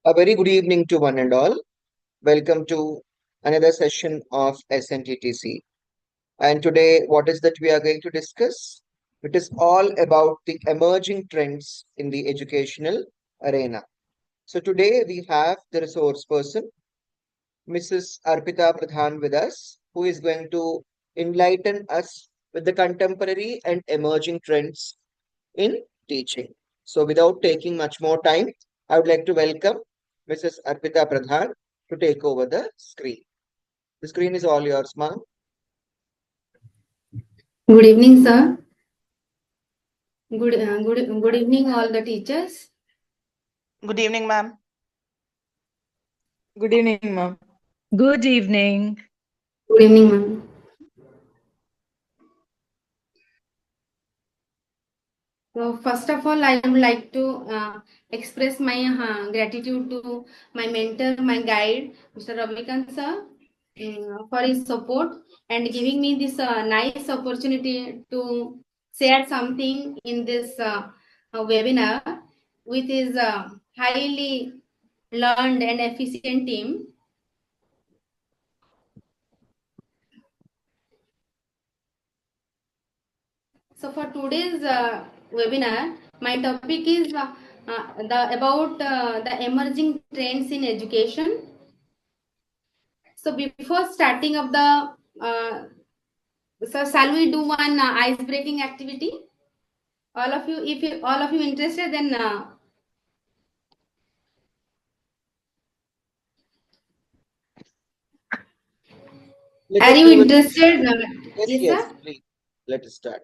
A very good evening to one and all. Welcome to another session of SNTTC. And today, what is that we are going to discuss? It is all about the emerging trends in the educational arena. So today we have the resource person, Mrs. Arpita Pradhan with us, who is going to enlighten us with the contemporary and emerging trends in teaching. So, without taking much more time, I would like to welcome Mrs. Arpita Pradhan to take over the screen. The screen is all yours, ma'am. Good evening, sir. Good evening, all the teachers. Good evening, ma'am. Good evening, ma'am. Good evening. Good evening, ma'am. So, first of all, I would like to express my gratitude to my mentor, my guide, Mr. Ravikant sir, for his support and giving me this nice opportunity to share something in this webinar with his highly learned and efficient team. So for today's webinar, my topic is about the emerging trends in education. So before starting of the, so shall we do one ice-breaking activity? All of you, if all of you interested, then are you interested? Yes, sir? please. Let us start.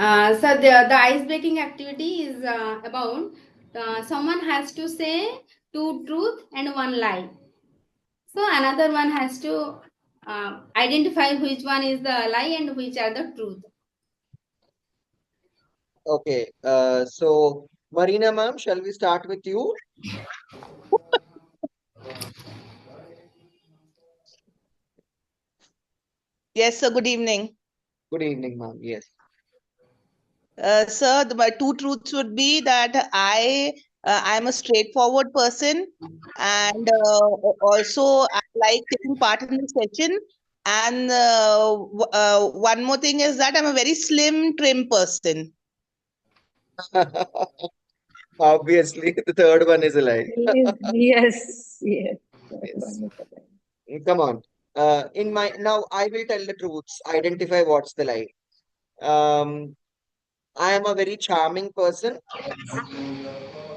So the ice-breaking activity is about someone has to say 2 truth and 1 lie. So another one has to identify which one is the lie and which are the truth. Okay. So, Marina, ma'am, shall we start with you? Yes, sir. Good evening. Good evening, ma'am. Yes. Sir, my two truths would be that I'm a straightforward person, and also I like taking part in the session. And one more thing is that I'm a very slim, trim person. Obviously, the third one is a lie. Yes. Yes. Come on. Now I will tell the truths. Identify what's the lie. Um, I am a very charming person.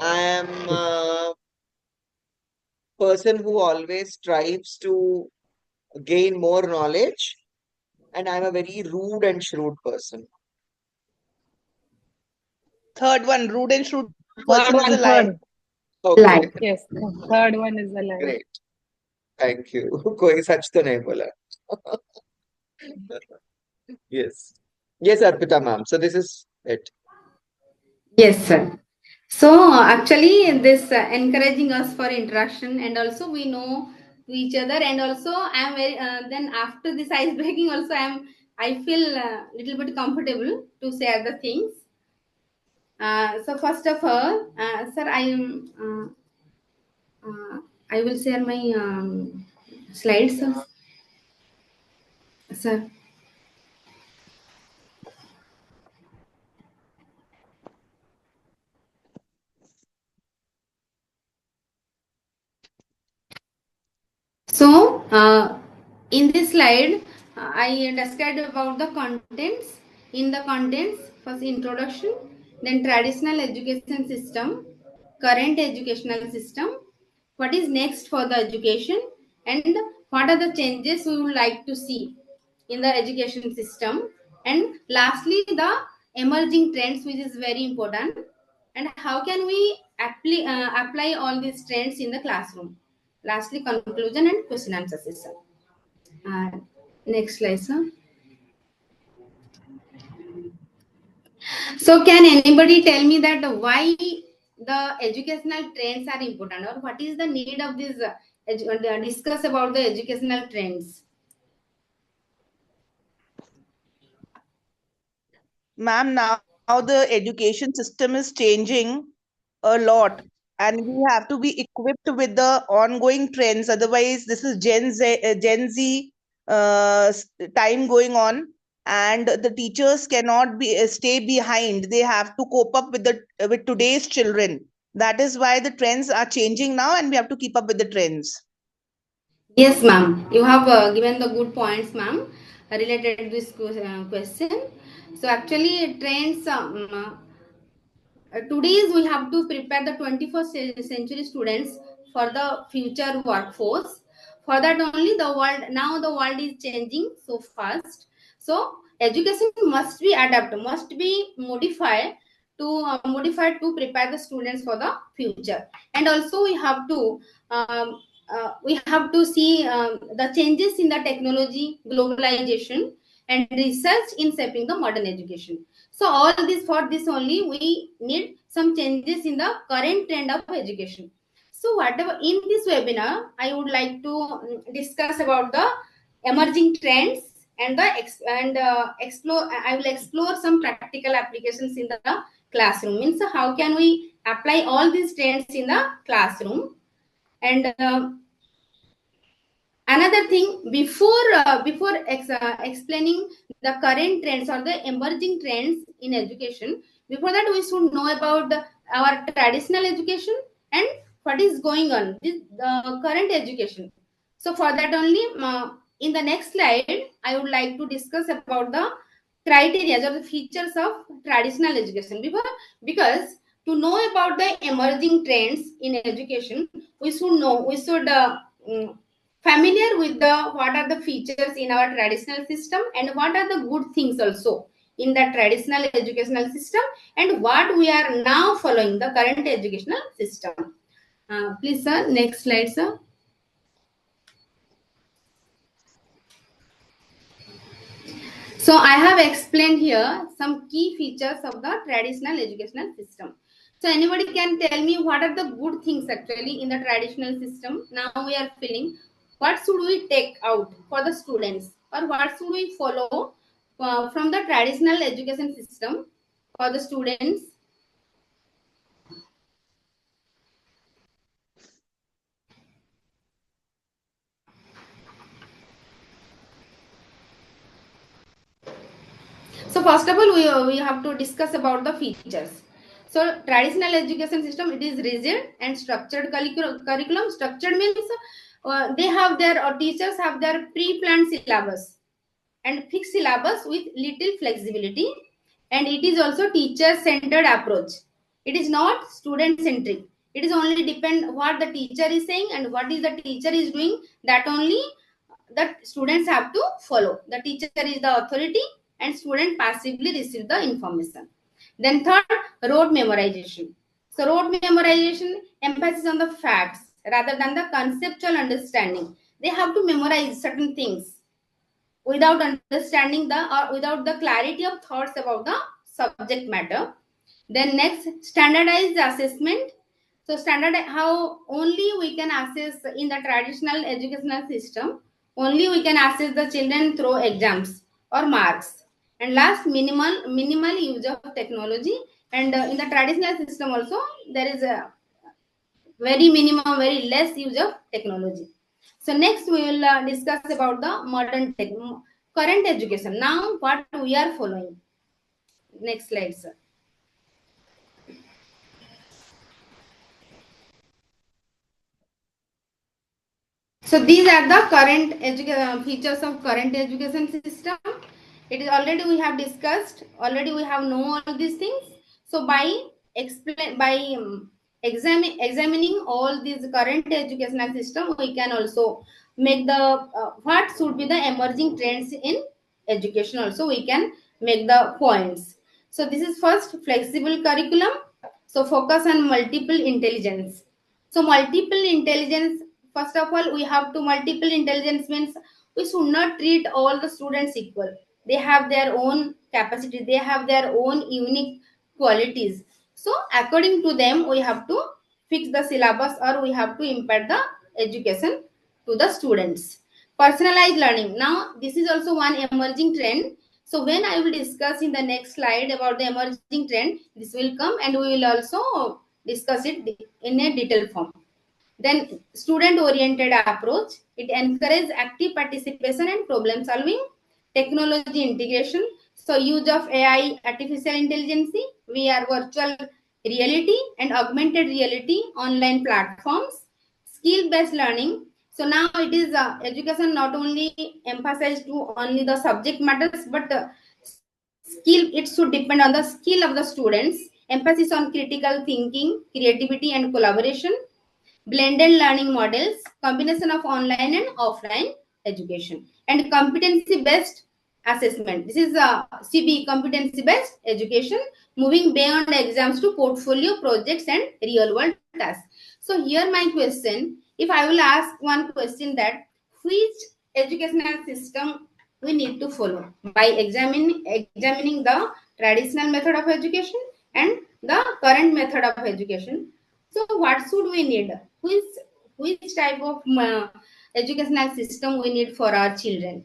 I am a person who always strives to gain more knowledge, and I'm a very rude and shrewd person. Third one, rude and shrewd Third person is a one, lie. third. Okay, Lie. Yes, third one is the lie. great. Thank you. कोई सच तो नहीं बोला. Yes. Yes, Arpita ma'am. So this is it. Yes, sir. So actually, this encouraging us for interaction, and also we know to each other, and also I am very. Then after this ice breaking, also I feel a little bit comfortable to share the things. So first of all, sir, I will share my slides, sir. So, in this slide, I described about the contents. In the contents, first introduction, then traditional education system, current educational system, what is next for the education, and what are the changes we would like to see in the education system, and lastly, the emerging trends, which is very important, and how can we apply all these trends in the classroom. Lastly, conclusion and question answer session. Uh, Next slide, sir. So, can anybody tell me that why the educational trends are important, or what is the need of this discuss about the educational trends? Ma'am, the education system is changing a lot, and we have to be equipped with the ongoing trends. Otherwise, this is Gen Z time going on, and the teachers cannot be stay behind. They have to cope up with today's children. That is why the trends are changing now, and we have to keep up with the trends. Yes, ma'am. You have given the good points, ma'am, related to this question. So actually, trends. Today's we have to prepare the 21st century students for the future workforce. For that only the world, now the world is changing so fast. So education must be adapted, must be modified to prepare the students for the future. And also we have to see the changes in the technology, globalization, and research in shaping the modern education. So all this, for this only we need some changes in the current trend of education. So whatever in this webinar, I would like to discuss about the emerging trends and explore. I will explore some practical applications in the classroom. Means how can we apply all these trends in the classroom. And another thing, before explaining the current trends or the emerging trends in education, before that we should know about our traditional education and what is going on this current education. So for that only, in the next slide I would like to discuss about the criteria or the features of traditional education. Because to know about the emerging trends in education, we should mm, familiar with the what are the features in our traditional system and what are the good things also in the traditional educational system, and what we are now following the current educational system. Please sir, next slide sir. So I have explained here some key features of the traditional educational system. So anybody can tell me what are the good things actually in the traditional system now we are feeling? What should we take out for the students, or what should we follow from the traditional education system for the students? So first of all, we have to discuss about the features. So traditional education system, it is rigid and structured curriculum. Structured means they have their, or teachers have their pre-planned syllabus and fixed syllabus with little flexibility. And it is also teacher-centered approach. It is not student-centric. It is only depend what the teacher is saying and what is the teacher is doing. That only that students have to follow. The teacher is the authority and student passively receive the information. Then third, rote memorization. So rote memorization emphasis on the facts rather than the conceptual understanding. They have to memorize certain things without understanding the, or without the clarity of thoughts about the subject matter. Then next, standardized assessment. So standard, how only we can assess in the traditional educational system, only we can assess the children through exams or marks. And last, minimal use of technology. And in the traditional system also there is a very minimum, very less use of technology. So next we will discuss about the current education. Now what we are following. Next slide, sir. So these are the current features of current education system. It is already we have discussed. Already we have know all these things. So by examining all these current educational system, we can also make the what should be the emerging trends in education. Also, we can make the points. So this is first, flexible curriculum. So focus on multiple intelligence. So multiple intelligence, first of all, we have to multiple intelligence means we should not treat all the students equal. They have their own capacity, they have their own unique qualities. So according to them, we have to fix the syllabus or we have to impart the education to the students. Personalized learning. Now, this is also one emerging trend. So when I will discuss in the next slide about the emerging trend, this will come and we will also discuss it in a detailed form. Then student-oriented approach, it encourages active participation and problem solving, technology integration, so use of AI, artificial intelligence, VR, virtual reality and augmented reality, online platforms, skill-based learning. So now it is education not only emphasized to only the subject matters, but skill, it should depend on the skill of the students, emphasis on critical thinking, creativity and collaboration, blended learning models, combination of online and offline education, and competency based assessment. This is a CB, competency based education, moving beyond exams to portfolio projects and real world tasks. So here my question, if I will ask one question, that which educational system we need to follow by examining the traditional method of education and the current method of education. So what should we need? Which type of educational system we need for our children?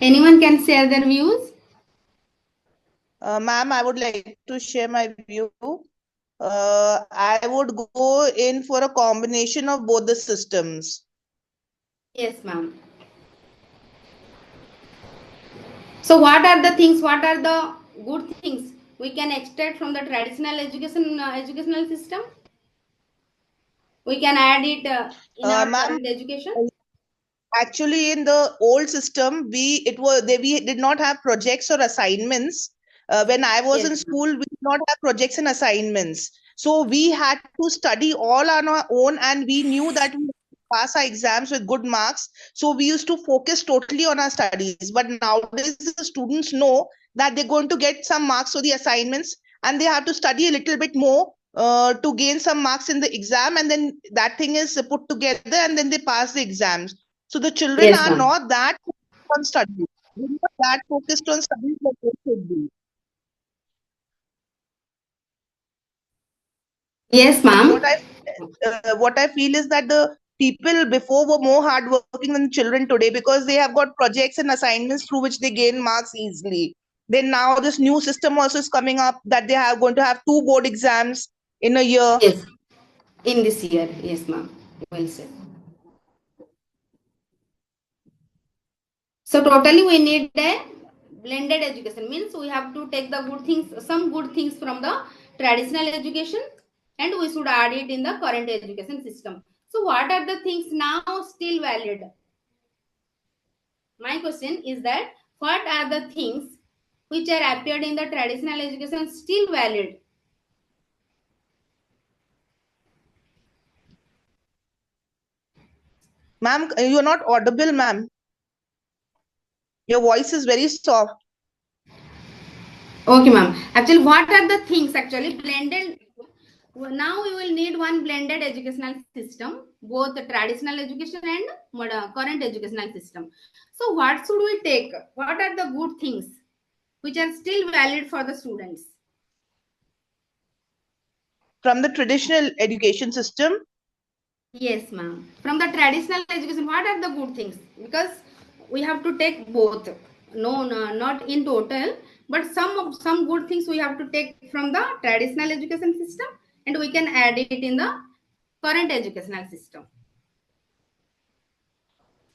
Anyone can share their views? Ma'am, I would like to share my view. I would go in for a combination of both the systems. Yes, ma'am. So what are the things, what are the good things we can extract from the traditional educational system? We can add it in our Ma'am, current education? actually in the old system we did not have projects or assignments. When I was Yes, in ma'am. school, we did not have projects and assignments, so we had to study all on our own, and we knew that we pass our exams with good marks, so we used to focus totally on our studies. But nowadays the students know that they're going to get some marks for the assignments, and they have to study a little bit more to gain some marks in the exam, and then that thing is put together and then they pass the exams. So the children Yes, are ma'am. not that focused on studies. They're not that focused on studies like they should be. Yes, ma'am. What I feel is that the people before were more hardworking than children today, because they have got projects and assignments through which they gain marks easily. Then now this new system also is coming up that they are going to have two board exams in a year. Yes, in this year. Yes, ma'am. Well said. So totally we need a blended education, means we have to take the good things, some good things from the traditional education, and we should add it in the current education system. So what are the things now still valid? My question is that what are the things which are appeared in the traditional education still valid? Ma'am, you're not audible, ma'am. Your voice is very soft. Okay, ma'am. Actually, what are the things actually blended? Now we will need one blended educational system, both the traditional education and current educational system. So what should we take? What are the good things which are still valid for the students? From the traditional education system, Yes, ma'am. From the traditional education, what are the good things? Because we have to take both. No, not in total, but some good things we have to take from the traditional education system, and we can add it in the current educational system.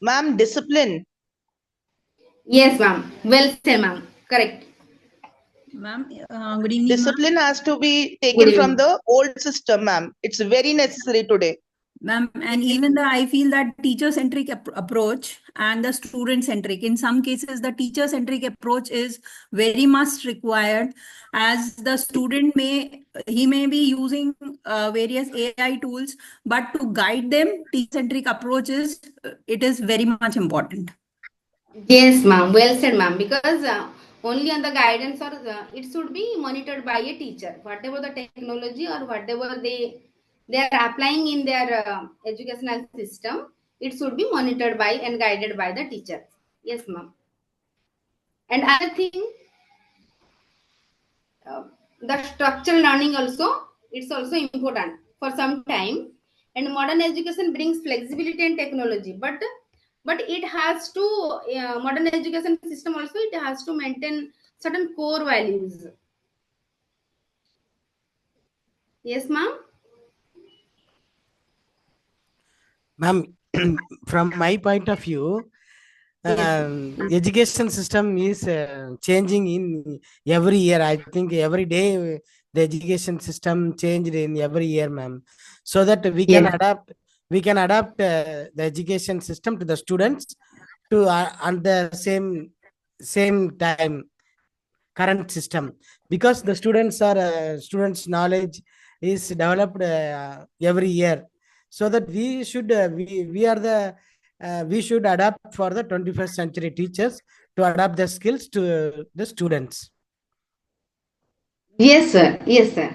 ma'am, discipline. Yes, ma'am. Well said, ma'am. Correct. Ma'am, good evening, ma'am. Discipline has to be Good taken evening. from the old system, ma'am. It's very necessary today. Ma'am, and even I feel that teacher-centric approach and the student-centric. In some cases, the teacher-centric approach is very much required, as the student he may be using various AI tools, but to guide them, teacher-centric approach it is very much important. Yes, ma'am. Well said, ma'am. Because only on the guidance, or it should be monitored by a teacher. Whatever the technology or whatever they are applying in their educational system, it should be monitored by and guided by the teacher. Yes, ma'am. And other thing, uh, the structural learning also, it's also important. for some time, and modern education brings flexibility and technology, but it has to modern education system also, it has to maintain certain core values. Yes, ma'am. Ma'am, from my point of view, Yes. education system is changing in every year. I think every day the education system changed in every year, ma'am, so that Yes. we can adapt the education system to the students to on the same time current system, because the students knowledge is developed every year, so that we should adapt for the 21st century teachers to adapt the skills to the students. Yes, sir. Yes, sir.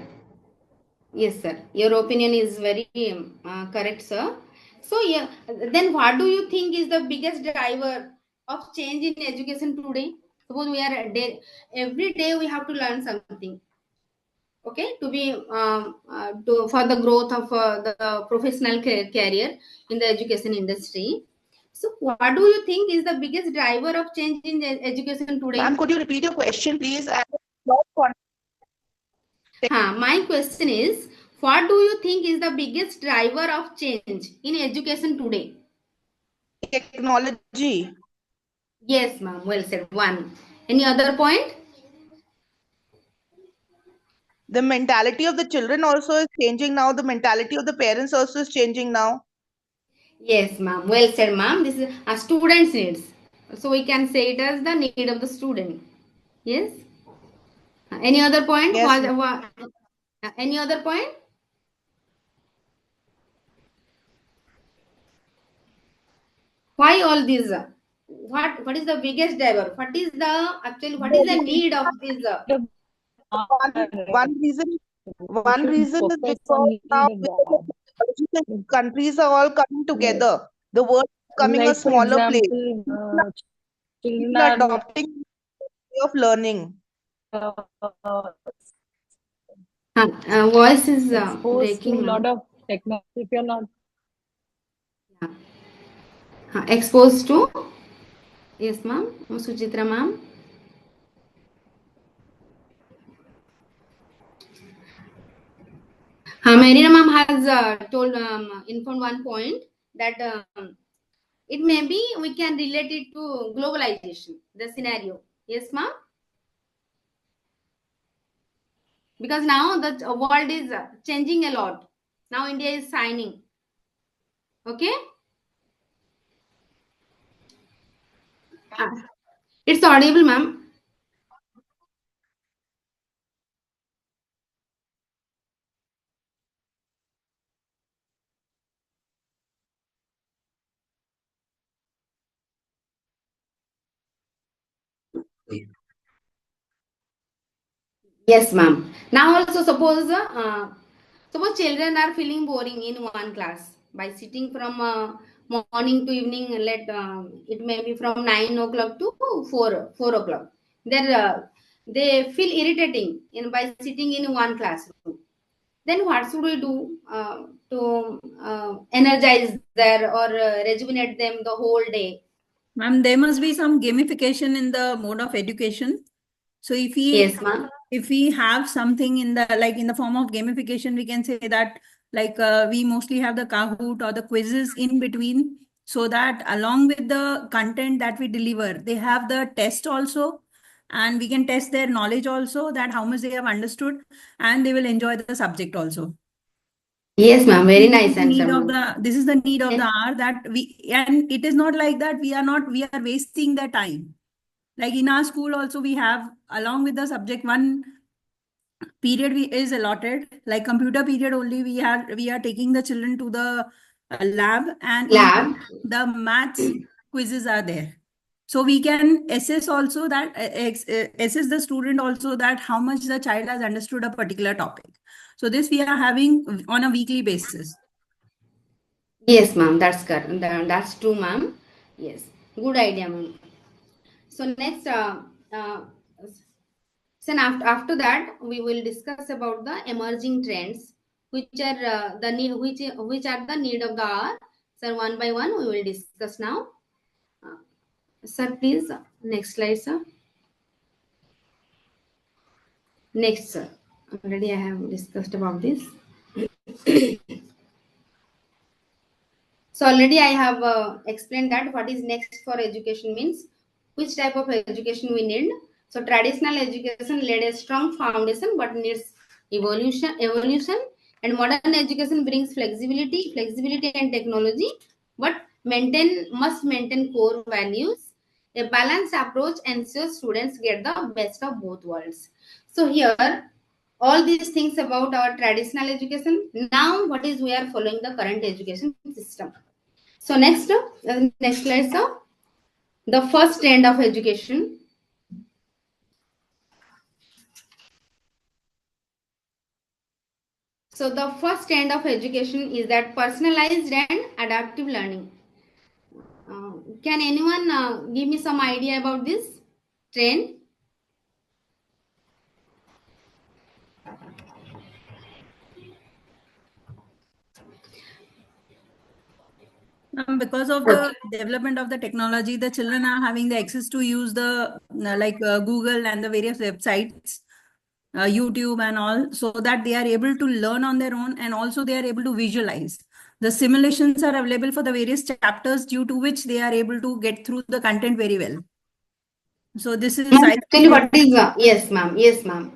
Yes, sir. Your opinion is very correct, sir. So, yeah, then what do you think is the biggest driver of change in education today? Suppose we are every day we have to learn something, okay, to be for the growth of the professional career in the education industry. So, what do you think is the biggest driver of change in education today? Ma'am, could you repeat your question, please? I lost contact. My question is, what do you think is the biggest driver of change in education today? Technology. Yes, ma'am. Well said. One. Any other point? The mentality of the children also is changing now. The mentality of the parents also is changing now. Yes, ma'am. Well said, ma'am. This is a student's needs. So we can say it as the need of the student. Yes. Any other point? Yes, ma'am. Any other point? Why all these? What is the biggest driver? What is the actually what is the need of this? One reason We one should reason is focus on because now need of God. countries are all coming Yes. together. The world is becoming a Like, for smaller place. example, children People are adopting way of learning. are Voice is exposed to a breaking, lot ma'am. of technology. If you're not Exposed to, yes, ma'am. Suchitra, ma'am. Marina ma'am has told informed one point that it may be we can relate it to globalization, the scenario. Yes, ma'am. Because now the world is changing a lot. Now India is signing. Okay. It's audible, ma'am. Yes, ma'am. Now also suppose children are feeling boring in one class by sitting from morning to evening. It may be from 9 o'clock to four o'clock. They feel irritating in by sitting in one classroom. Then what should we do to energize there or rejuvenate them the whole day? Ma'am, there must be some gamification in the mode of education. So Yes, ma'am. if we have something in the like in the form of gamification, we can say that like we mostly have the Kahoot or the quizzes in between, so that along with the content that we deliver, they have the test also, and we can test their knowledge also, that how much they have understood, and they will enjoy the subject also. Yes, ma'am. Very This nice is the answer, need of ma'am. this is the need of the hour, that and it is not like that we are wasting the time. Like in our school also, we have along with the subject one period is allotted, like computer period only. We are taking the children to the lab, and in Lab. the maths quizzes are there. So we can assess also that assess the student also, that how much the child has understood a particular topic. So this we are having on a weekly basis. Yes, ma'am. That's correct. That's true, ma'am. Yes. Good idea, ma'am. So next, after that, we will discuss about the emerging trends which are the need, which are the need of the hour. Sir, one by one we will discuss now. Sir, please, next slide, sir. Next, sir. Already I have discussed about this. So already I have explained that what is next for education means, which type of education we need. So traditional education laid a strong foundation but needs evolution, and modern education brings flexibility and technology, but must maintain core values. A balanced approach ensures students get the best of both worlds. So here, all these things about our traditional education. Now, what is we are following the current education system. So next slide, sir. The first trend of education. So the first trend of education is that personalized and adaptive learning. Can anyone give me some idea about this trend? Because of the development of the technology, the children are having the access to use the Google and the various websites, YouTube and all, so that they are able to learn on their own, and also they are able to visualize. The simulations are available for the various chapters, due to which they are able to get through the content very well. So this is Actually, what is yes, ma'am. Yes, ma'am.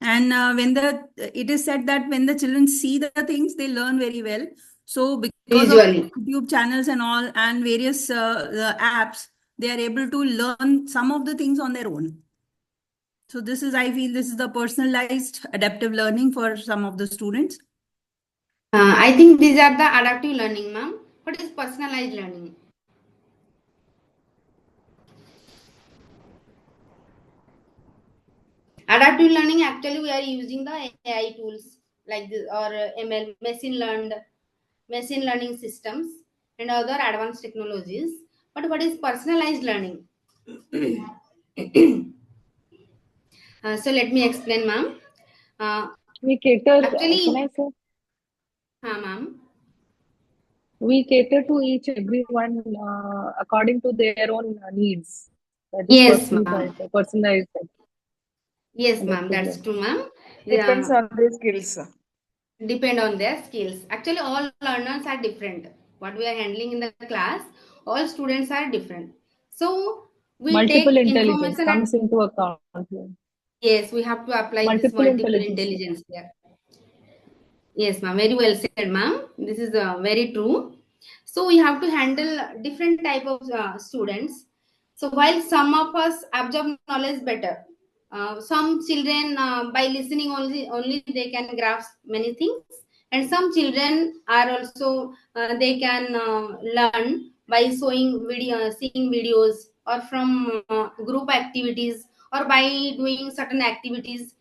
And when it is said that when the children see the things, they learn very well. So because Visually. of YouTube channels and all and various the apps, they are able to learn some of the things on their own. So this is, I feel, this is the personalized adaptive learning for some of the students. I think these are the adaptive learning, ma'am. What is personalized learning? Adaptive learning, actually we are using the AI tools like this, or ML, machine learning systems and other advanced technologies. But what is personalized learning? So let me explain, ma'am. We cater, Actually, can I say, ma'am. we cater to each everyone according to their own needs. That is Yes, ma'am. personalized Yes, ma'am. adaptive That's learning. true, ma'am. Depends on their skills. Depend on their skills. Actually, all learners are different. What we are handling in the class, all students are different. So we Multiple take intelligence information at, comes into account. yes, we have to apply this Multiple multiple intelligence. intelligence there. Yes, ma'am. Very well said, ma'am. This is very true. So we have to handle different type of students. So while some of us absorb knowledge better, some children by listening only they can grasp many things, and some children are also they can learn by seeing videos, or from group activities, or by doing certain activities.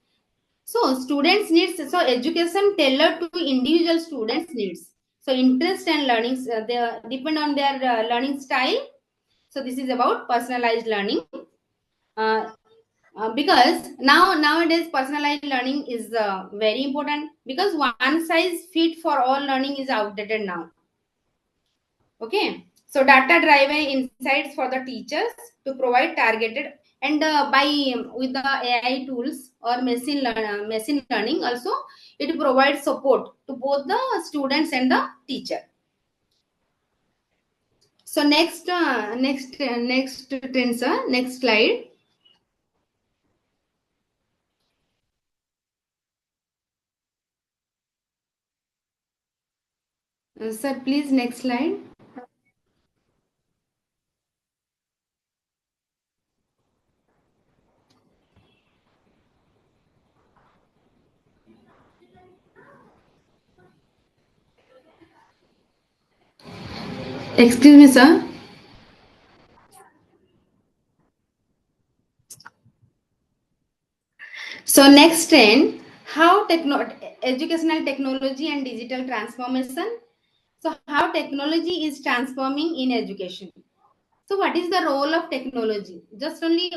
So students needs, so education tailored to individual students needs. So interest and learning, they depend on their learning style. So this is about personalized learning. Uh, because nowadays personalized learning is very important, because one size fit for all learning is outdated now. Okay, so data driven insights for the teachers to provide targeted, and by with the AI tools or machine learning also, it provides support to both the students and the teacher. So next trend, sir. Next slide. Sir, please, next slide. Excuse me, sir. So next trend, how educational technology and digital transformation. So how technology is transforming in education. So what is the role of technology? Just only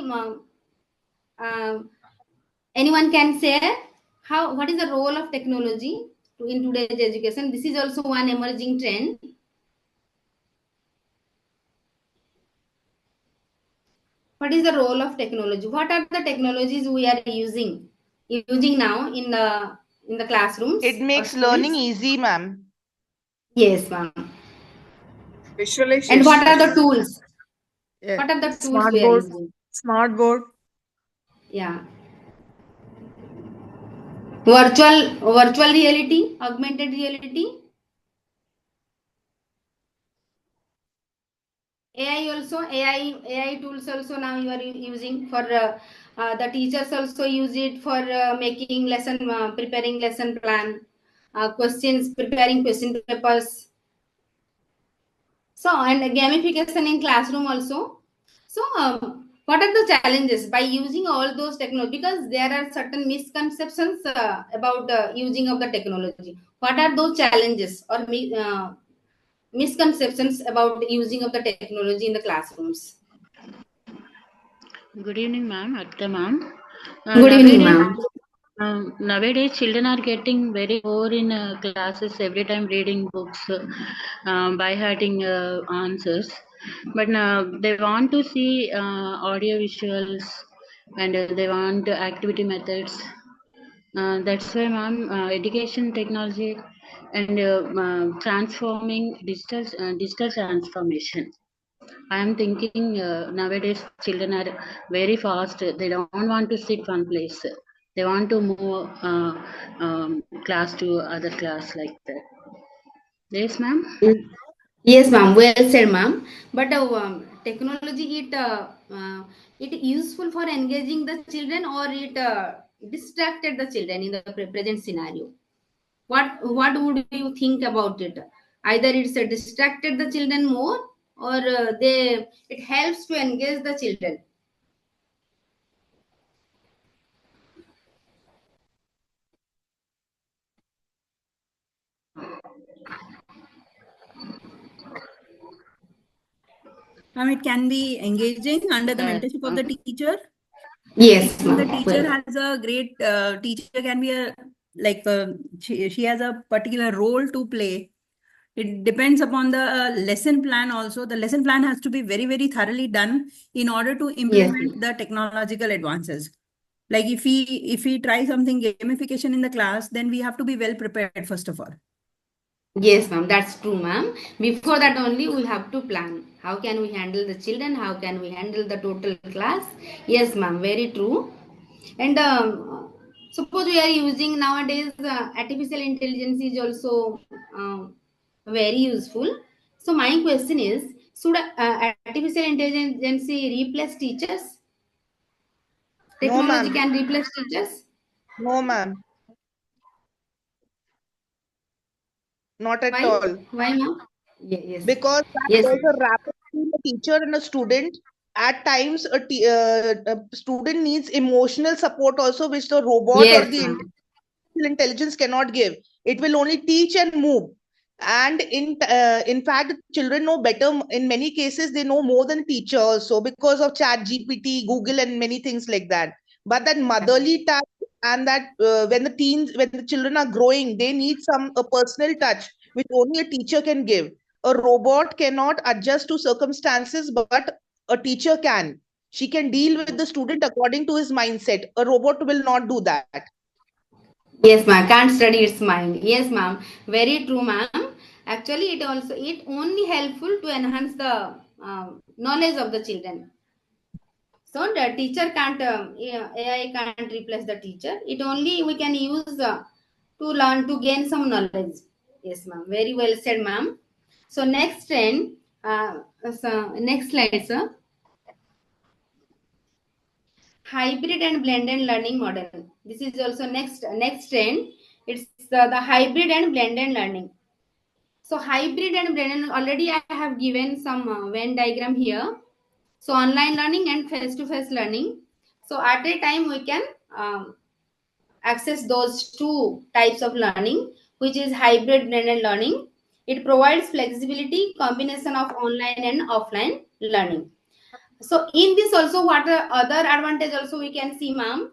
anyone can say. what is the role of technology in today's education? This is also one emerging trend. What is the role of technology? What are the technologies we are using now in the classrooms It or makes learning schools? easy, ma'am. Yes, ma'am. And what are Visualization. the tools? Yeah. What are the tools Smart we are board, using? smart board. Yeah. Virtual reality, augmented reality. AI tools also now you are using for the teachers also use it for making lesson preparing lesson plan, preparing question papers. So and gamification in classroom also. So what are the challenges by using all those technology? Because there are certain misconceptions about using of the technology. What are those challenges or misconceptions about using of the technology in the classrooms? Good evening, ma'am. Atta, ma'am. Good evening, Nowadays, ma'am. children are getting very poor in classes every time reading books, by hearting answers. But they want to see audio visuals and they want activity methods. That's why, ma'am, education technology and transforming digital transformation. I am thinking nowadays children are very fast. They don't want to sit one place. They want to move class to other class like that. Yes, ma'am. Yes, ma'am. Well said, ma'am. But technology it useful for engaging the children or it distracted the children in the present scenario. What would you think about it? Either it's distracted the children more or they it helps to engage the children. It can be engaging under the Yes, mentorship of the teacher. Yes, And the ma'am. teacher Well, has a great teacher can be a like she has a particular role to play. It depends upon the lesson plan also. The lesson plan has to be very, very thoroughly done in order to yes. implement the technological advances. Like if we try something gamification in the class, then we have to be well prepared first of all. Yes, ma'am, that's true, ma'am. Before that only we have to plan. How can we handle the children? How can we handle the total class? Yes, ma'am, very true. And suppose we are using nowadays artificial intelligence is also very useful. So my question is, should artificial intelligence replace teachers? No, Technology ma'am. can replace teachers? No, ma'am. Not at Why? all. Why, ma'am? Yes. Because that Yes. there's a rapport between a teacher and a student. At times, a student needs emotional support also, which the robot or Yes, the ma'am. intelligence cannot give. It will only teach and move. And in fact, children know better. In many cases, they know more than teacher also because of Chat GPT, Google, and many things like that. But that motherly touch and that when the children are growing, they need some a personal touch which only a teacher can give. A robot cannot adjust to circumstances, but a teacher can. She can deal with the student according to his mindset. A robot will not do that. Yes, ma'am. Can't study its mind. Yes, ma'am. Very true, ma'am. Actually, it only helpful to enhance the knowledge of the children. So the teacher can't yeah, AI can't replace the teacher. It only we can use to learn to gain some knowledge. Yes, ma'am. Very well said, ma'am. So next trend, next slide, sir. Hybrid and blended learning model. This is also next trend. It's the hybrid and blended learning. So hybrid and blended, already I have given some Venn diagram here. So online learning and face-to-face learning. So at a time we can access those two types of learning, which is hybrid blended learning. It provides flexibility, combination of online and offline learning. So in this also, what other advantage also we can see, ma'am?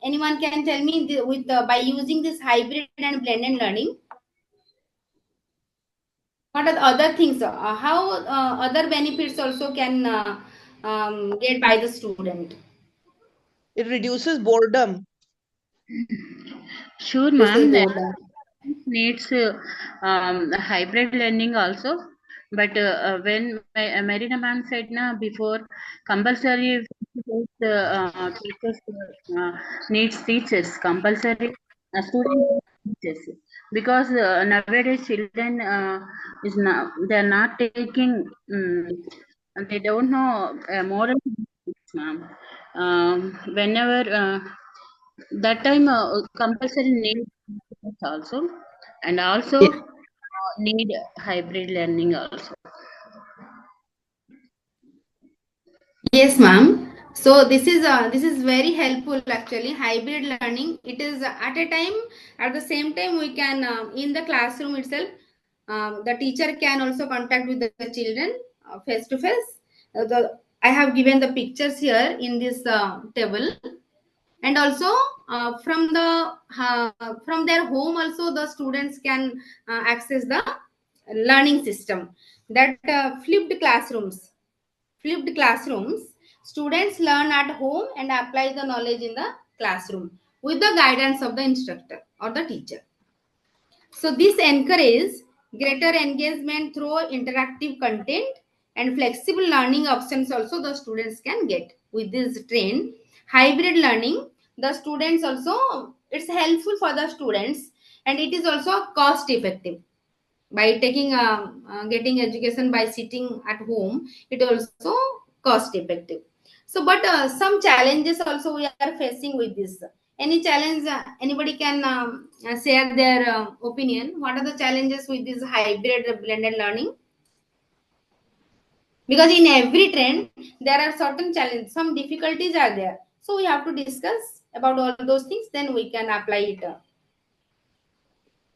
Anyone can tell me by using this hybrid and blended learning, what are the other things? How other benefits also can get by the student? It reduces boredom. Sure, This is ma'am. That boredom. needs hybrid learning also. But when Marina ma'am said na before, compulsory teachers needs teachers compulsory students teachers, because nowadays children is not, they are not taking they don't know moral values, ma'am. Whenever that time compulsory need also, and also need hybrid learning also. Yes, ma'am. So this is very helpful actually. Hybrid learning. It is at a time, at the same time we can in the classroom itself. The teacher can also contact with the children face to face. I have given the pictures here in this table, and also from their home also the students can access the learning system, that flipped classrooms. Students learn at home and apply the knowledge in the classroom with the guidance of the instructor or the teacher. So this encourages greater engagement through interactive content and flexible learning options also the students can get with this trend. Hybrid learning, the students also, it's helpful for the students, and it is also cost effective. By taking getting education by sitting at home, it also cost effective. So but some challenges also we are facing with this. Any challenge, anybody can share their opinion, what are the challenges with this hybrid blended learning? Because in every trend there are certain challenges, some difficulties are there, so we have to discuss about all those things, then we can apply it.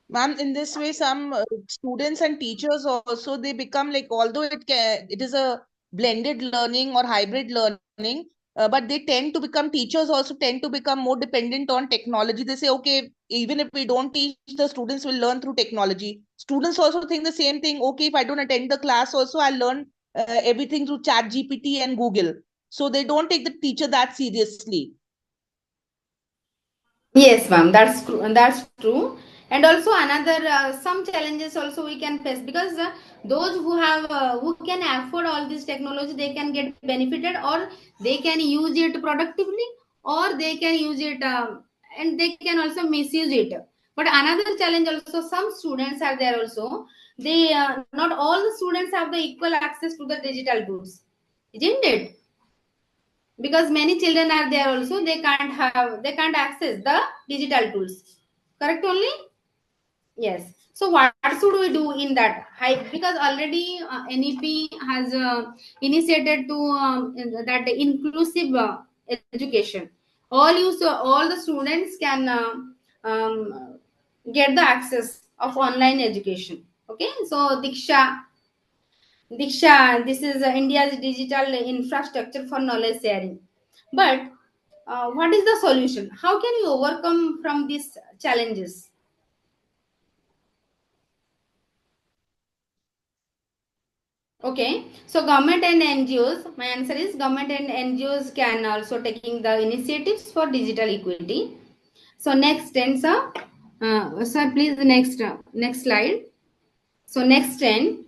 Ma'am, in this way, some students and teachers also, they become like, although it is a blended learning or hybrid learning, but they tend to become, teachers also tend to become more dependent on technology. They say, okay, even if we don't teach, the students will learn through technology. Students also think the same thing. Okay, if I don't attend the class also, I'll learn everything through chat GPT and Google. So they don't take the teacher that seriously. Yes, ma'am, that's true. And that's true. And also another some challenges also we can face, because those who can afford all this technology, they can get benefited, or they can use it productively, or they can use it and they can also misuse it. But another challenge also, some students are there also. They not all the students have the equal access to the digital tools, isn't it? Because many children are there also, they can't access the digital tools, correct only? Yes. So what should we do in that? Because already NEP has initiated to that inclusive education. All the students can get the access of online education. Okay. So Diksha, this is India's digital infrastructure for knowledge sharing. But what is the solution? How can you overcome from these challenges? Okay, so government and NGOs, my answer is government and NGOs can also taking the initiatives for digital equity. So next, then, sir, please next slide. So next 10,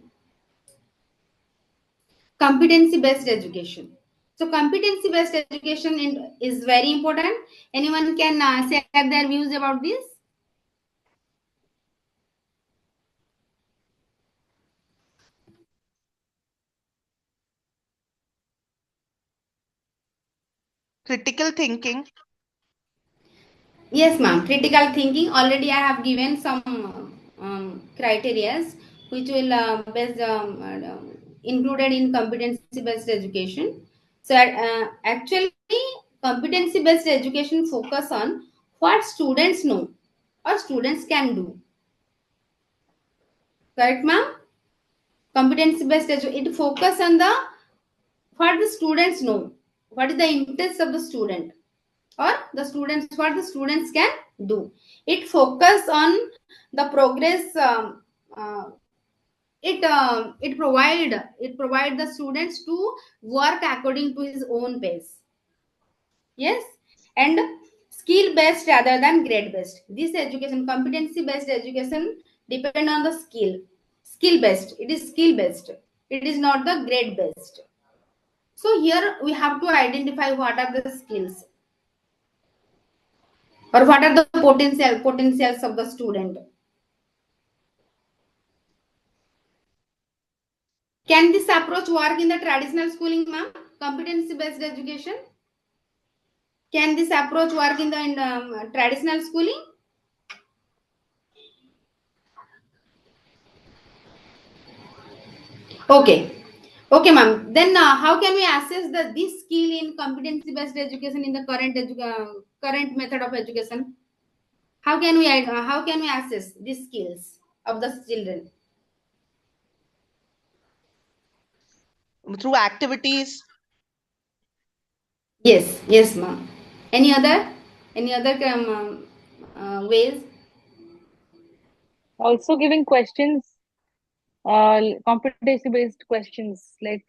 competency based education. So competency based education is very important. Anyone can share their views about this? Critical thinking. Yes, ma'am. Critical thinking. Already, I have given some criterias which will included in competency-based education. So, actually, competency-based education focus on what students know or students can do. Correct, ma'am? Competency-based education, it focus on the what the students know, what is the interest of the student. or the students, what the students can do. It focus on the progress. It provide the students to work according to his own pace. Yes, and skill based rather than grade based. This education, competency based education, depend on the skill based. It is skill based. It is not the grade based. So here we have to identify what are the skills or what are the potentials of the student. Can this approach work in the traditional schooling, ma'am? Competency based education. Can this approach work in the traditional schooling? Okay. Okay, ma'am. Then how can we assess this skill in competency based education in the current method of education? How can we assess these skills of the children? Through activities. Yes, ma'am. Any other ways? Also giving questions, competency based questions, like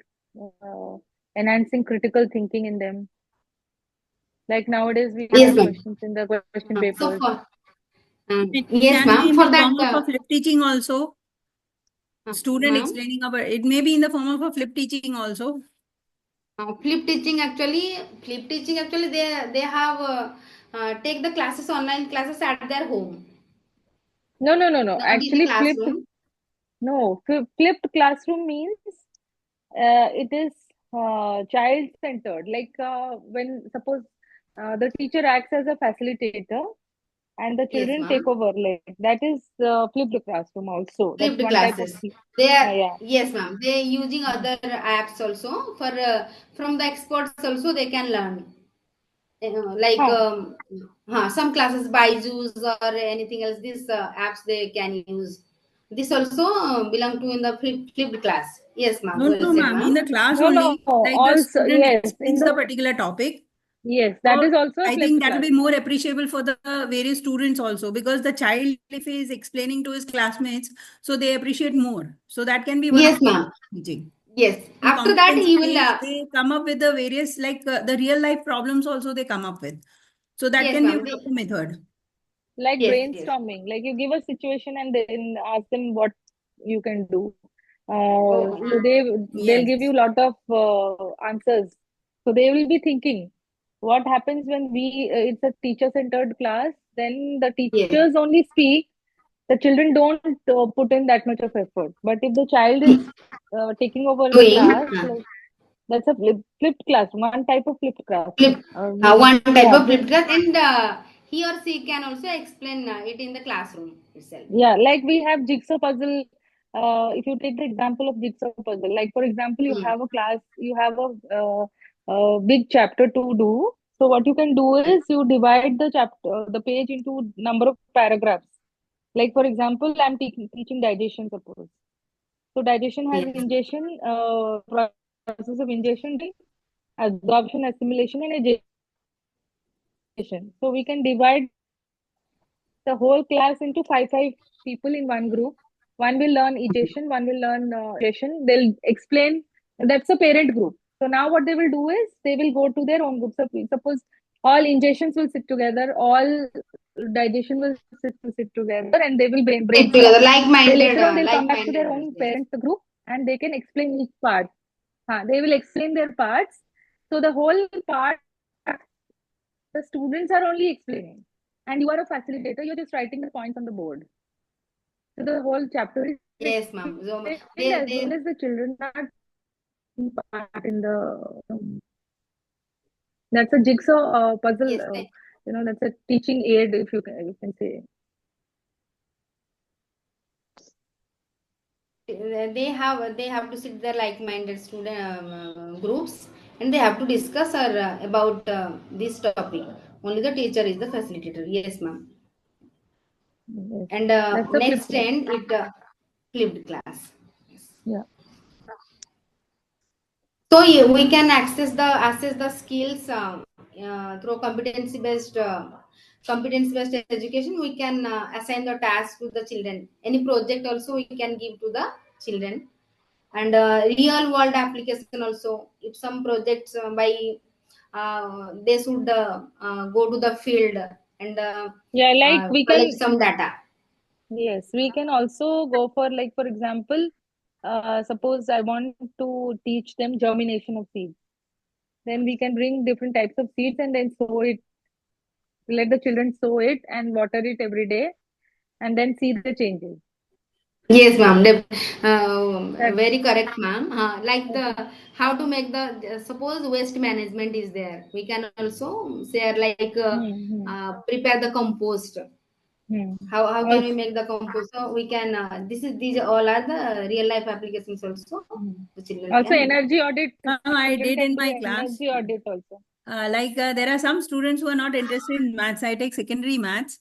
enhancing critical thinking in them. Like nowadays, we Yes, have ma'am. questions in the question So papers. for It yes, can be ma'am. in For the that, form of a flip teaching also. Student ma'am. explaining about it may be in the form of a flip teaching also. Flip teaching actually, they have take the classes, online classes at their home, No. not in the Actually, classroom. flipped classroom means it is child centered. Like when suppose the teacher acts as a facilitator and the Yes, children take ma'am. over, like that is flipped classroom also. That's Flipped one type of classes. They are, yeah. yes, ma'am. They are using other apps also for from the experts also they can learn. Like Huh. some classes Byju's or anything else. These apps they can use. This also belong to in the flipped class. Yes, ma'am. No, Well no, said, ma'am. In ma'am. the class No. only, like the Also, student yes, in explains the the particular topic. yes, that So is also a I think flipped that will class. be more appreciable for the various students also, because the child, if he is explaining to his classmates, so they appreciate more. So that can be one of Yes, the ma'am. teaching. Yes. In After that, competency he will. based, they come up with the various, like the real life problems also they come up with. So that Yes, can be ma'am. one of the method. Like Yes. brainstorming, like you give a situation and then ask them what you can do. Oh, So they'll yes. give you a lot of answers. So they will be thinking, what happens when it's a teacher centered class, then the Yes. teachers only speak, the children don't put in that much of effort. But if the child is taking over the Doing class, like that's a flipped classroom, one type of flipped flip classroom. one type Yeah, of flip class, and he or she can also explain it in the classroom itself. yeah, like we have jigsaw puzzle. If you take the example of jigsaw puzzle, like for example, you Hmm. have a class, you have a big chapter to do. So what you can do is you divide the page into number of paragraphs. Like for example, I'm teaching digestion, suppose. So digestion has Yes. ingestion, process of ingestion, absorption, assimilation, and egestion. So we can divide the whole class into five people in one group. One will learn egestion, one will learn digestion. They'll explain. That's a parent group. So now what they will do is they will go to their own group. So suppose all ingestions will sit together, all digestion will sit together, and they will Sit together, brainstorm. Then later on they'll come back to their like-minded. own Yes. parent group and they can explain each part. They will explain their parts. So the whole part, the students are only explaining, and you are a facilitator. You're just writing the points on the board. So the whole chapter is Yes, ma'am. So explained as well as the children are taking part in the. That's a jigsaw puzzle. yes, That's a teaching aid, if you can say. they have to sit there like-minded student groups, and they have to discuss about this topic. Only the teacher is the facilitator. Yes, ma'am. Yes, And that's a next flipped class. end it flipped class. Yeah. So yeah, we can assess the skills through competence based education, we can assign the task to the children. Any project also we can give to the children. And real world application also, if some projects they should go to the field and Yeah, like we collect can, some data. yes, we can also go for, like, for example, suppose I want to teach them germination of seeds. Then we can bring different types of seeds and then sow it, let the children sow it and water it every day, and then see the changes. Yes, ma'am. That's, Very correct, ma'am. Like that's the how to make the suppose waste management is there. We can also share like hmm, prepare the compost. hmm. How can we Also, make the compost? So we can these all are the real life applications also. hmm. The children Also can. energy audit. I Children did can in do my class. energy audit also. There are some students who are not interested in maths. I take secondary maths.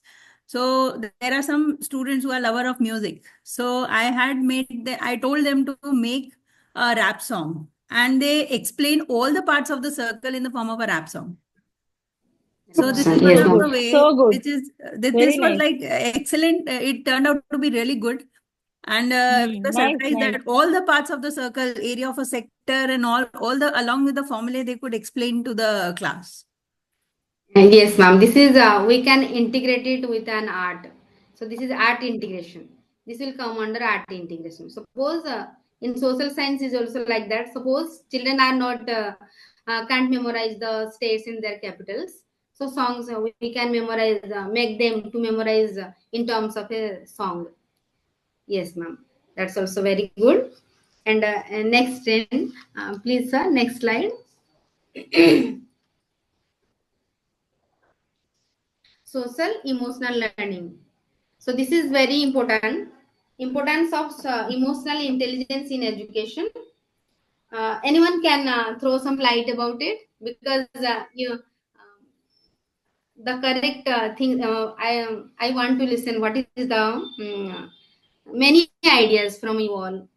So there are some students who are lover of music. So I told them to make a rap song, and they explain all the parts of the circle in the form of a rap song. So this is one Yes, So of ma'am. good, the way, so good, which is very this was nice. like excellent. It turned out to be really good. And we were Nice, surprised nice. that all the parts of the circle, area of a sector, and all the along with the formulae, they could explain to the class. Yes, ma'am. This is we can integrate it with an art. So this is art integration. This will come under art integration. Suppose in social science is also like that. Suppose children are not can't memorize the states in their capitals. So songs we can memorize, make them to memorize in terms of a song. Yes, ma'am. That's also very good. And next, please, sir. Next slide. Social emotional learning. So this is very important. Importance of emotional intelligence in education. Anyone can throw some light about it, because the correct thing. I want to listen. What is the many ideas from you all?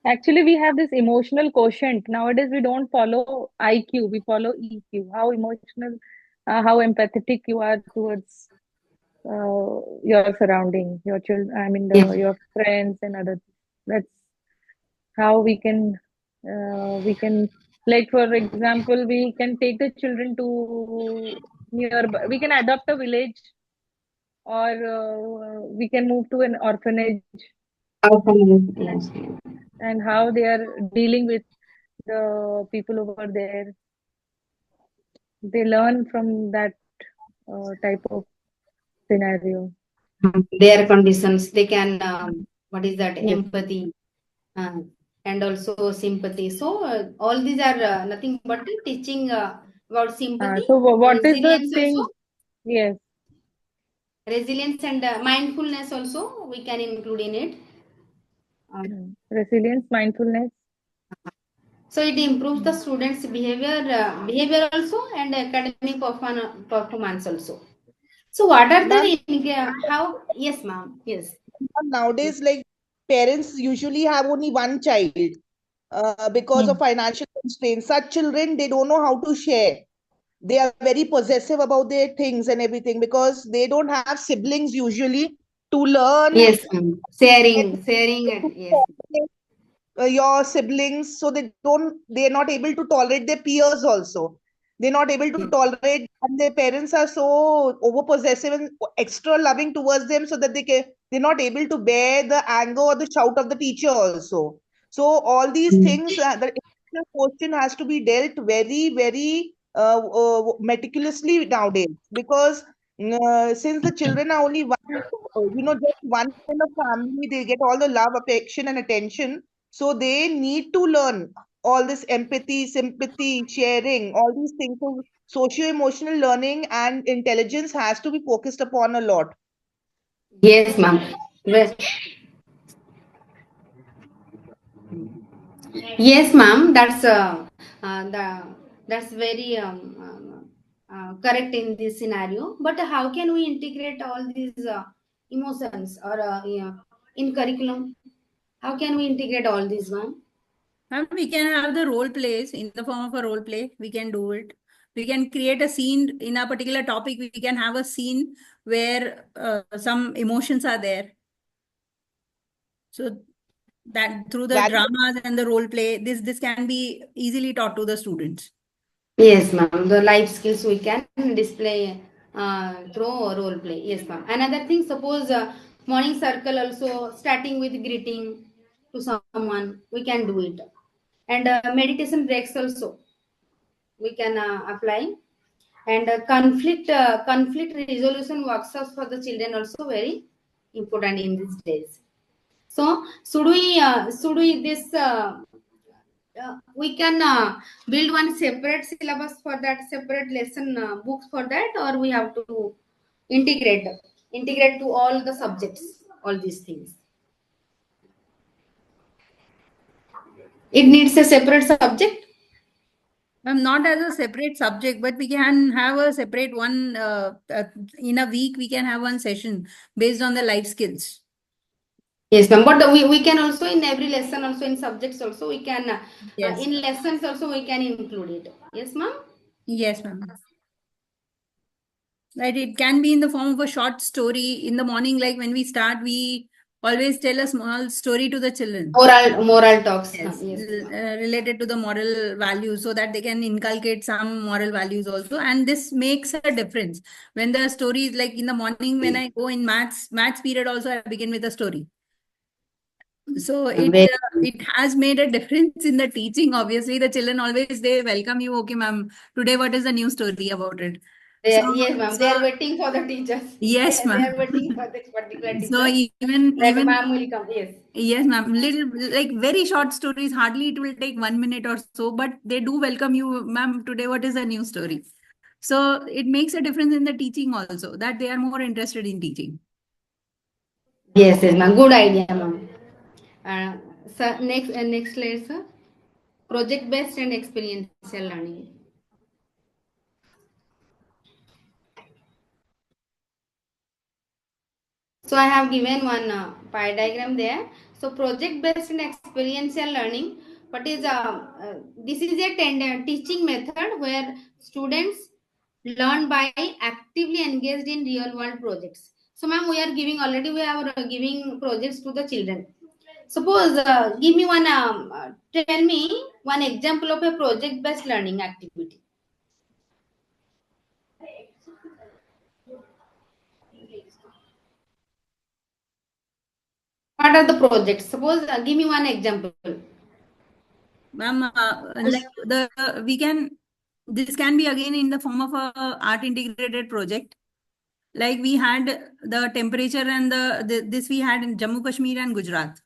Actually, we have this emotional quotient. Nowadays, we don't follow IQ, we follow EQ. How emotional, how empathetic you are towards your surrounding, your children, I mean, Yes. your friends and other. That's how we can, like, for example, we can take the children to nearby, we can adopt a village, or we can move to an orphanage, Yes. and how they are dealing with the people over there. They learn from that type of scenario. Their conditions, they can what is that, Yes. empathy uh, and also sympathy. So all these are nothing but teaching about sympathy, So what is the resilience thing? also, Yes. resilience and mindfulness also we can include in it. Resilience, mindfulness. So it improves the students behavior also, and academic performance also. So what are Ma'am, how, yes ma'am, yes. nowadays, like parents usually have only one child because of Hmm. financial constraints. Such children, they don't know how to share. They are very possessive about their things and everything because they don't have siblings usually to learn Yes ma'am. Sharing it, yes. your siblings, so they're not able to tolerate their peers also. They're not able to tolerate, and their parents are so over possessive and extra loving towards them, so that they're not able to bear the anger or the shout of the teacher also. So all these things, the educational question has to be dealt very, very meticulously nowadays, because since the children are only one, just one in a family, they get all the love, affection, and attention. So they need to learn all this empathy, sympathy, sharing, all these things. So socio-emotional learning and intelligence has to be focused upon a lot. Yes ma'am. Well, yes ma'am, that's very correct in this scenario. But how can we integrate all these emotions or in curriculum? How can we integrate all these, ma'am? And we can have the role plays in the form of a role play. We can do it. We can create a scene in a particular topic. We can have a scene where some emotions are there. So that through the That dramas and the role play, this can be easily taught to the students. Yes, ma'am. The life skills we can display through role play. Yes, ma'am. Another thing, suppose morning circle also starting with greeting to someone, we can do it. And meditation breaks also we can apply. And conflict resolution workshops for the children also very important in these days. So should we this we can build one separate syllabus for that, separate lesson books for that, or we have to integrate integrate to all the subjects, all these things. It needs a separate subject. Not as a separate subject, but we can have a separate one in a week. We can have one session based on the life skills. Yes, ma'am. But we can also in every lesson, also in subjects, also we can Yes. in lessons also we can include it. Yes, ma'am. Yes, ma'am. Right. It can be in the form of a short story in the morning. Like when we start, we always tell a small story to the children. Moral talks. Yes, Yes. related to the moral values, so that they can inculcate some moral values also. And this makes a difference when the story is like in the morning. When I go in maths period also, I begin with a story. So it has made a difference in the teaching. Obviously, the children always they welcome you. Okay, ma'am. Today, what is the new story about it? Yes, ma'am. They are waiting for the teachers. Yes, They ma'am. are waiting for this particular So teacher. That ma'am will come. Yes. Yes, ma'am. Little like very short stories. Hardly it will take 1 minute or so, but they do welcome you, ma'am. Today, what is the new story? So it makes a difference in the teaching also, that they are more interested in teaching. Yes, ma'am. Good idea, ma'am. So next slide, sir. Project based and experiential learning. So I have given one pie diagram there. So project based and experiential learning. What is this is a teaching method where students learn by actively engaged in real world projects. So ma'am, we are giving already we are giving projects to the children. Suppose give me one tell me one example of a project based learning activity. What are the projects? Suppose give me one example. Ma'am, like this can be again in the form of a art integrated project. Like we had the temperature and this we had in Jammu Kashmir and Gujarat.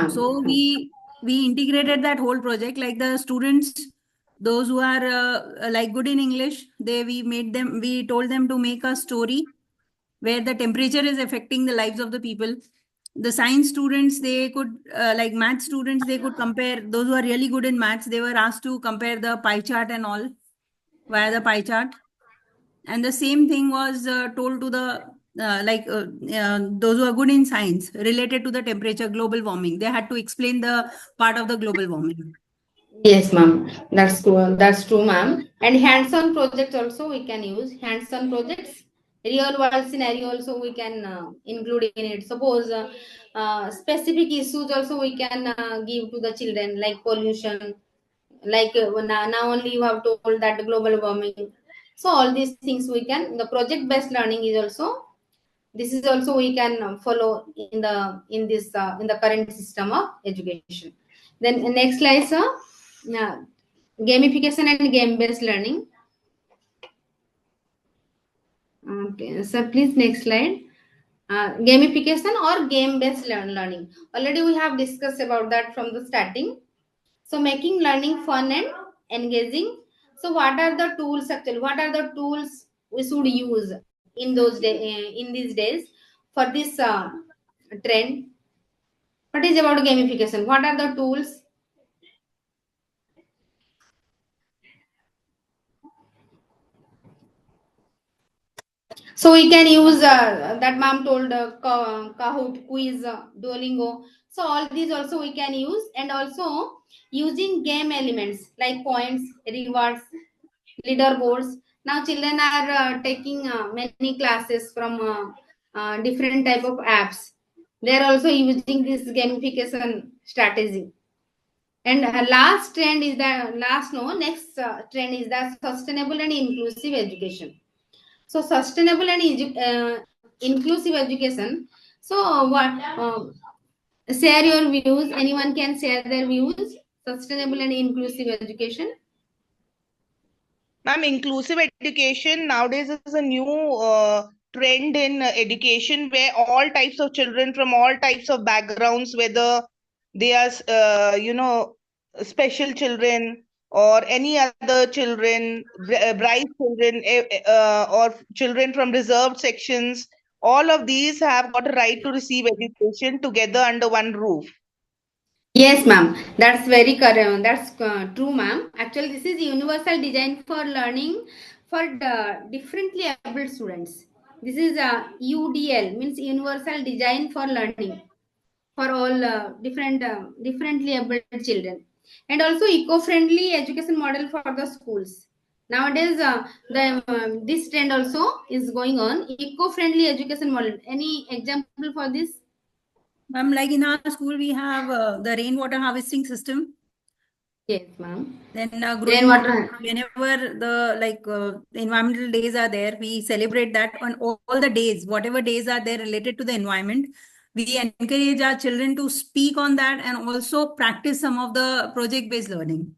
So we integrated that whole project. Like the students, those who are like good in English, we told them to make a story where the temperature is affecting the lives of the people. The science students, they could like math students, they could compare. Those who are really good in maths, they were asked to compare the pie chart and all via the pie chart. And the same thing was told to the those who are good in science related to the temperature, global warming. They had to explain the part of the global warming. Yes, ma'am. That's true. That's true, ma'am. And hands-on projects also we can use. Hands-on projects, real world scenario also we can include in it. Suppose specific issues also we can give to the children, like pollution, like now only you have told that global warming. So all these things we can. The project-based learning is also, this is also we can follow in the current system of education. Then next slide, sir. Gamification and game based learning. Okay, so please next slide. Gamification or game based learning, already we have discussed about that from the starting. So making learning fun and engaging. So what are the tools actually, what are the tools we should use in these days for this trend? What is about gamification? What are the tools? So we can use that ma'am told Kahoot, quiz, Duolingo. So all these also we can use, and also using game elements like points, rewards. leaderboards. Now children are taking many classes from different type of apps. They are also using this gamification strategy. And last trend is the next trend is the sustainable and inclusive education. So sustainable and inclusive education. So what? Share your views. Anyone can share their views. Sustainable and inclusive education. Ma'am, inclusive education nowadays is a new trend in education where all types of children from all types of backgrounds, whether they are, special children or any other children, bright children, or children from reserved sections, all of these have got a right to receive education together under one roof. Yes, ma'am. That's very correct. That's true, ma'am. Actually, this is universal design for learning for the differently able students. This is UDL, means universal design for learning for all differently able children, and also eco-friendly education model for the schools. Nowadays, this trend also is going on. Eco-friendly education model. Any example for this? Like in our school, we have the rainwater harvesting system. Yes, ma'am. Then Rainwater. whenever the environmental days are there, we celebrate that on all the days, whatever days are there related to the environment. We encourage our children to speak on that and also practice some of the project-based learning.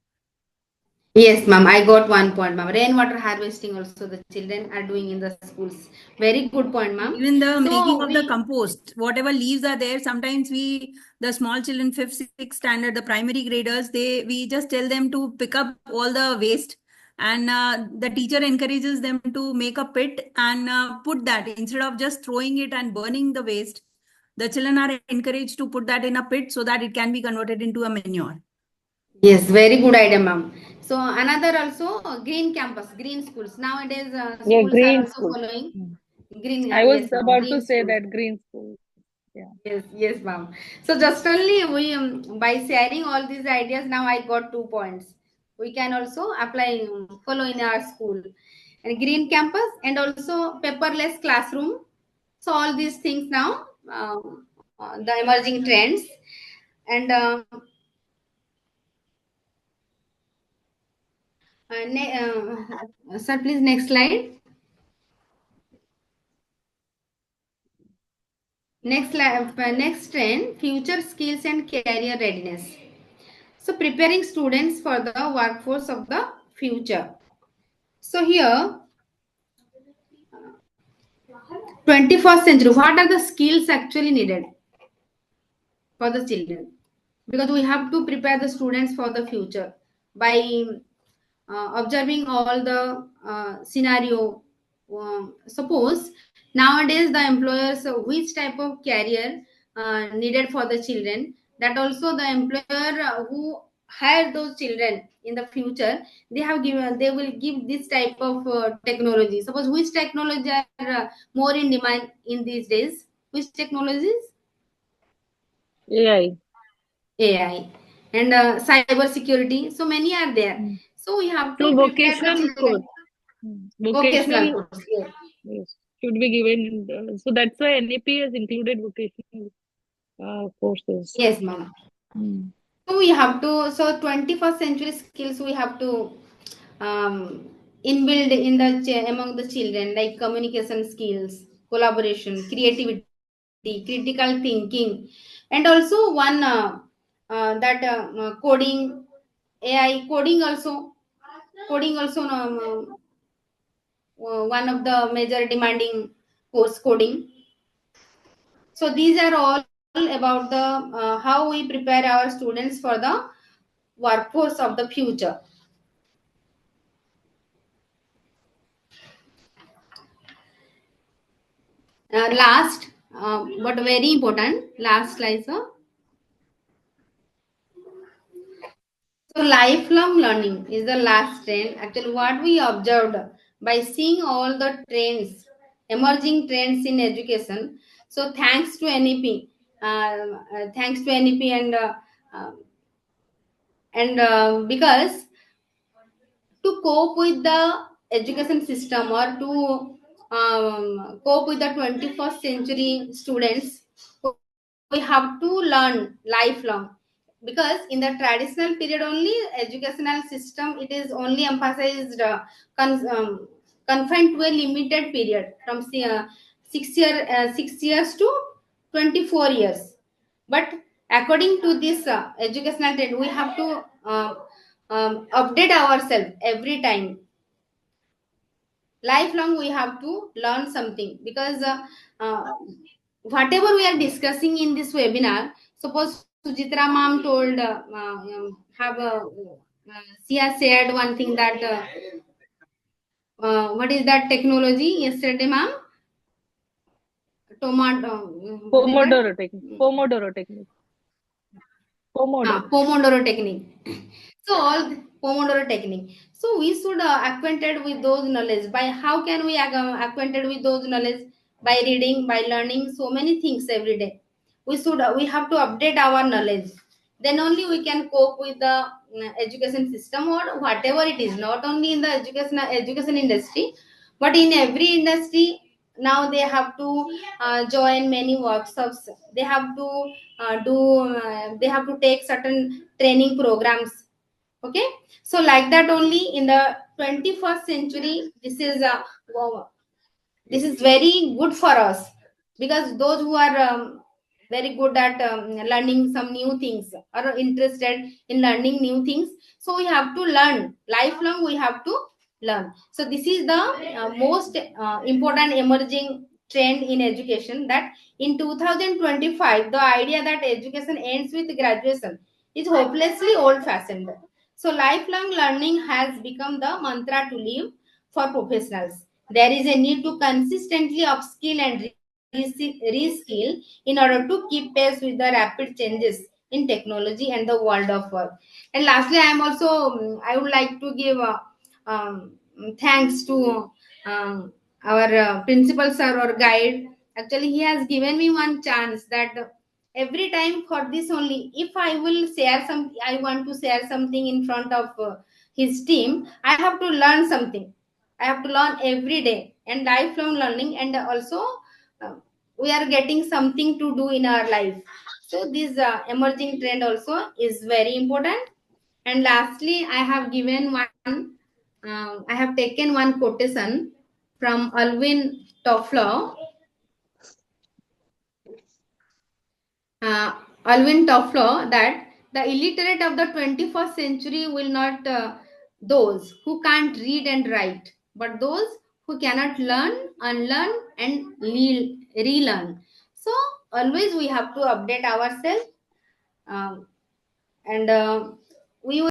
Yes, ma'am. I got one point, ma'am. Rainwater harvesting also the children are doing in the schools. Very good point, ma'am. Even the making So of the compost, whatever leaves are there, sometimes the small children, 5th, 6th standard, the primary graders, we just tell them to pick up all the waste, and the teacher encourages them to make a pit and put that instead of just throwing it and burning the waste. The children are encouraged to put that in a pit so that it can be converted into a manure. yes, very good idea, ma'am. So another also green campus, green schools. Nowadays, Yeah, schools are green also school. following Hmm. green. I was Yes, ma'am. about to Green say schools. that green school. Yeah. Yes, yes, ma'am. So just only we by sharing all these ideas, now I got 2 points. We can also apply, follow in our school, and green campus, and also paperless classroom. So all these things now, the emerging trends, and sir, please next slide. Next trend, future skills and career readiness. So preparing students for the workforce of the future. So here, 21st century, what are the skills actually needed for the children? Because we have to prepare the students for the future by observing all the scenario. Suppose nowadays the employers which type of career needed for the children, that also the employer who hire those children in the future, they will give this type of technology. Suppose which technology are more in demand in these days? Which technologies? AI. AI and cyber security. So many are there. Hmm. So we have So to prepare the vocational children. course. Vocational Vocational, course. Yes. yes, should be given. So that's why NAP has included vocational courses. Yes, ma'am. Hmm. So we have to, so 21st century skills we have to inbuild in among the children, like communication skills, collaboration, creativity, critical thinking, and also one that coding, AI, coding also one of the major demanding course, coding. So these are all about the how we prepare our students for the workforce of the future. Last, but very important, last slide, sir. So lifelong learning is the last trend. Actually, what we observed by seeing all the trends, emerging trends in education. So thanks to NEP, and because to cope with the education system or to cope with the 21st century students, we have to learn lifelong, because in the traditional period only educational system it is only emphasized confined to a limited period from 6 years to 24 years. But according to this educational trend, we have to update ourselves every time. Lifelong we have to learn something, because whatever we are discussing in this webinar, suppose Sujitra ma'am told have she has said one thing that what is that technology yesterday, ma'am? Tomato. What is that? Pomodoro technique. Pomodoro technique. Pomodoro. Pomodoro technique. So all Pomodoro technique. So we should acquainted with those knowledge. By how can we acquainted with those knowledge? By reading, by learning so many things every day. We have to update our knowledge. Then only we can cope with the education system or whatever it is. Not only in the education industry, but in every industry now they have to join many workshops. They have to they have to take certain training programs. Okay, so like that only in the 21st century this is very good for us, because those who are very good at learning some new things or interested in learning new things, so we have to learn lifelong, we have to learn. So this is the most important emerging trend in education, that in 2025 the idea that education ends with graduation is hopelessly old fashioned. So lifelong learning has become the mantra to live for professionals. There is a need to consistently upskill and reskill in order to keep pace with the rapid changes in technology and the world of work. And lastly, I am also I would like to give thanks to our principal sir or guide. Actually, he has given me one chance that every time for this only, if I will share some, I want to share something in front of his team, I have to learn something. I have to learn every day, and lifelong learning, and also uh, we are getting something to do in our life. So this emerging trend also is very important. And lastly, I have given one. I have taken one quotation from Alvin Toffler. uh, Alvin Toffler, that the illiterate of the 21st century will not those who can't read and write, but those who cannot learn, unlearn, and relearn. So always we have to update ourselves, and we